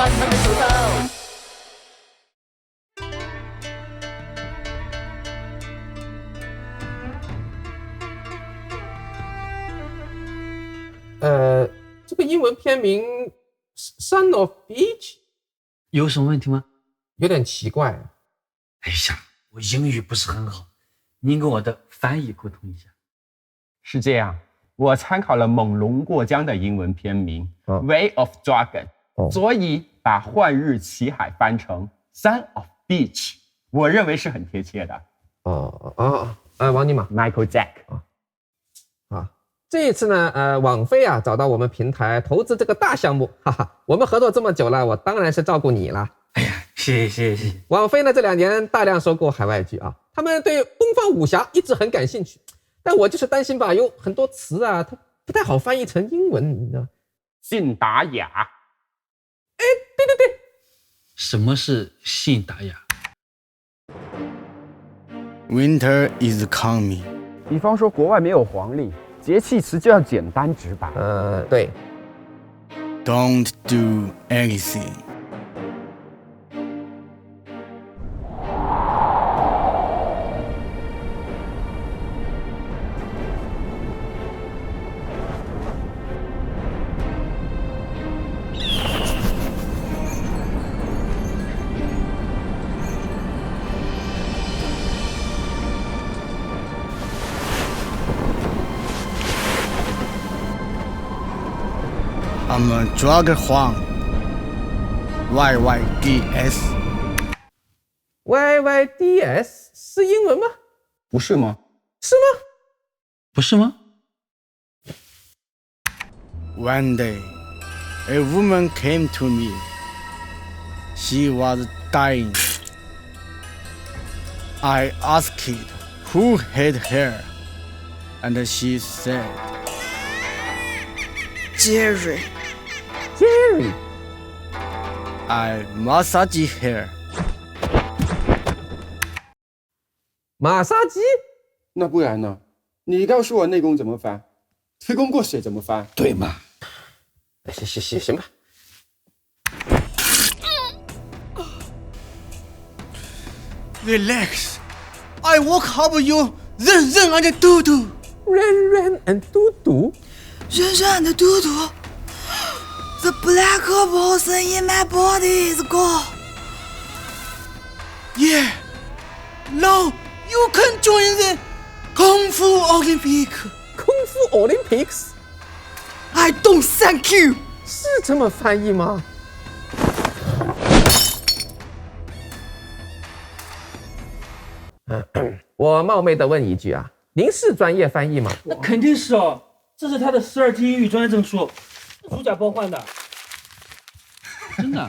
传他们手套。这个英文片名 Son of Beach 有什么问题吗？有点奇怪。哎呀，我英语不是很好，您跟我的翻译沟通一下。是这样，我参考了猛龙过江的英文片名、Way of Dragon，所以把幻日旗海翻成 Son of Beach， 我认为是很贴切的。王尼玛 Michael Jack 这一次呢，网飞啊找到我们平台投资这个大项目，哈哈，我们合作这么久了，我当然是照顾你了。哎呀，谢谢。网飞呢这2年大量收购海外剧啊，他们对东方武侠一直很感兴趣，但我就是担心吧，有很多词啊，它不太好翻译成英文，你知道吗？信达雅。哎，对，什么是信达雅 ？Winter is coming。比方说国外没有黄历，节气词就要简单直白。对。Don't do anything。I'm a drug Huang。YYDS。YYDS 是英文吗？不是吗？是吗？不是吗？ One day, a woman came to me. She was dying. I asked who had her, and she said, Jerry. I massage her. 马杀鸡？那不然呢？你告诉我内功怎么翻，推功过水怎么翻？对嘛？行吧。Relax. I walk help you. Run and do. Run and do. Run and do. The black person in my body is gone. Yeah. Now you can join the Kung Fu Olympic. Kung Fu Olympics? I don't thank you. 是这么翻译吗？我冒昧的问一句啊，您是专业翻译吗？那肯定是哦，这是他的12级英语专业证书，如假包换的，真的。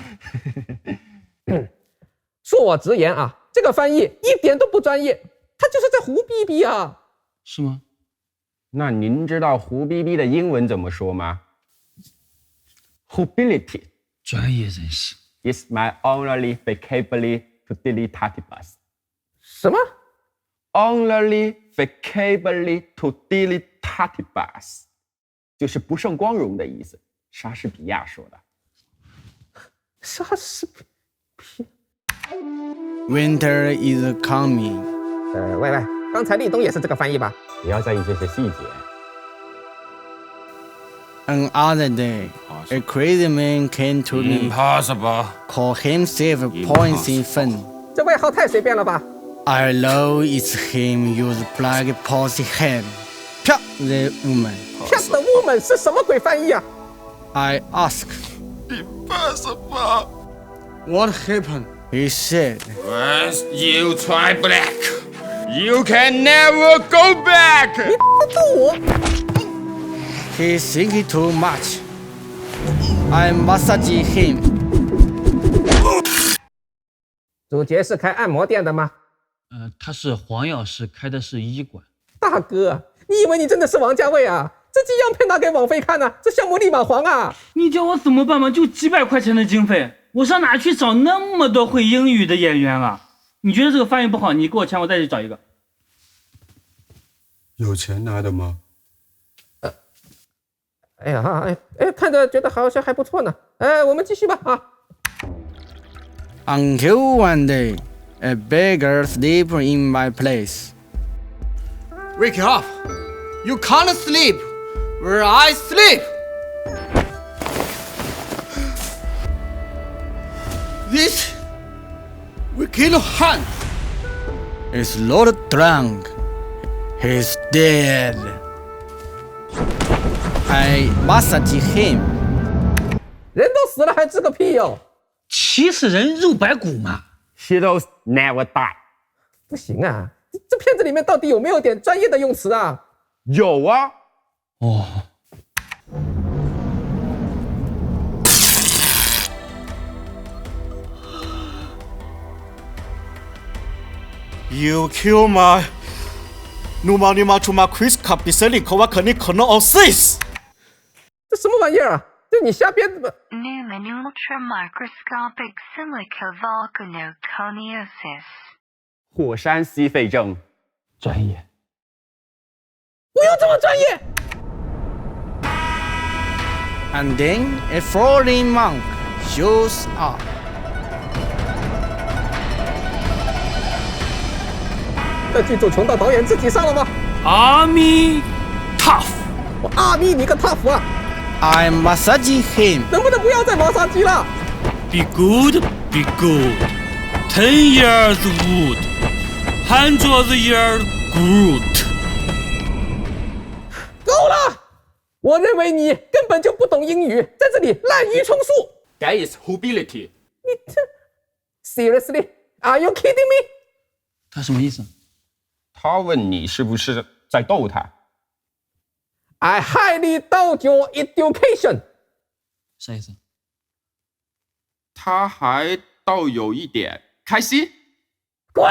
恕我直言啊，这个翻译一点都不专业，他就是在胡逼逼啊。是吗？那您知道胡逼逼的英文怎么说吗？ Hubility 专业人士 is my only vocabulary to delectatibus。什么 ？Only vocabulary to delectatibus， 就是不胜光荣的意思。莎士比亚说的。莎士比 Winter is coming。喂，刚才立冬也是这个翻译吧？不要在意这些细节。Another day, a crazy man came to me. Impossible. Call himself Poison Fen. 这外号太随便了吧 I know it's him use black poison head. Pick the woman.？Cat the woman 是什么鬼翻译啊？ I asked, Impossible. what happened? He said, Once you try black, you can never go back. 你住我！ he thinking too much. I massage him. 主角是开按摩店的吗？他是黄药师，开的是医馆。大哥，你以为你真的是王家卫啊？这集样片拿给网飞看呢、这项目立马黄啊！你叫我怎么办嘛？就几百块钱的经费，我上哪去找那么多会英语的演员啊？你觉得这个翻译不好，你给我钱，我再去找一个。有钱拿的吗？哎呀，看着觉得好像还不错呢。我们继续吧啊。Until one day, a beggar sleep in my place. Wake up! You can't sleep where I sleep! This wicked hand is not drunk. He's dead. I massage him. 人都死了还治个屁哟！气死人肉白骨嘛。Heroes never die。不行啊，这片子里面到底有没有点专业的用词啊？有啊。哦。You kill my 누마니마 주마 퀴스카 비셀리커와 커니커너 어시스 这什么玩意儿啊？这你瞎编的吧？ Newman ultramicroscopic silicovolcanoconiosis 火山矽肺症，专业。不用这么专业。And then a falling monk shows up. 这剧组穷到导演自己上了吗？阿弥塔夫，我阿弥你个塔夫啊！ I massage him. 能不能不要再马杀鸡了 Be good, be good. 10 years wood, 100 years Groot. 够了！我认为你根本就不懂英语，在这里滥竽充数。 That is humility。你这 Seriously? Are you kidding me? 他什么意思？他问你是不是在逗他 I highly doubt your education. 啥意思？他还倒有一点开心。滚！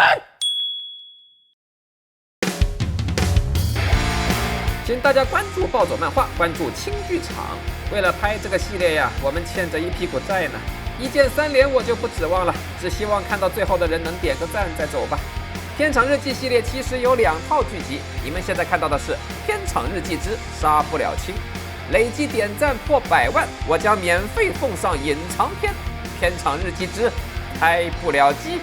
请大家关注暴走漫画，关注轻剧场。为了拍这个系列呀，我们欠着一屁股债呢。一键3连我就不指望了，只希望看到最后的人能点个赞再走吧。片场日记系列其实有2套剧集，你们现在看到的是片场日记之杀不了亲，累计点赞破100万，我将免费奉上隐藏篇片场日记之开不了机。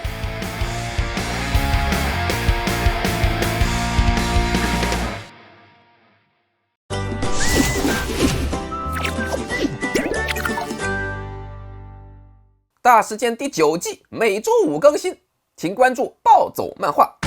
大事件第9季每周5更新，请关注暴走漫画。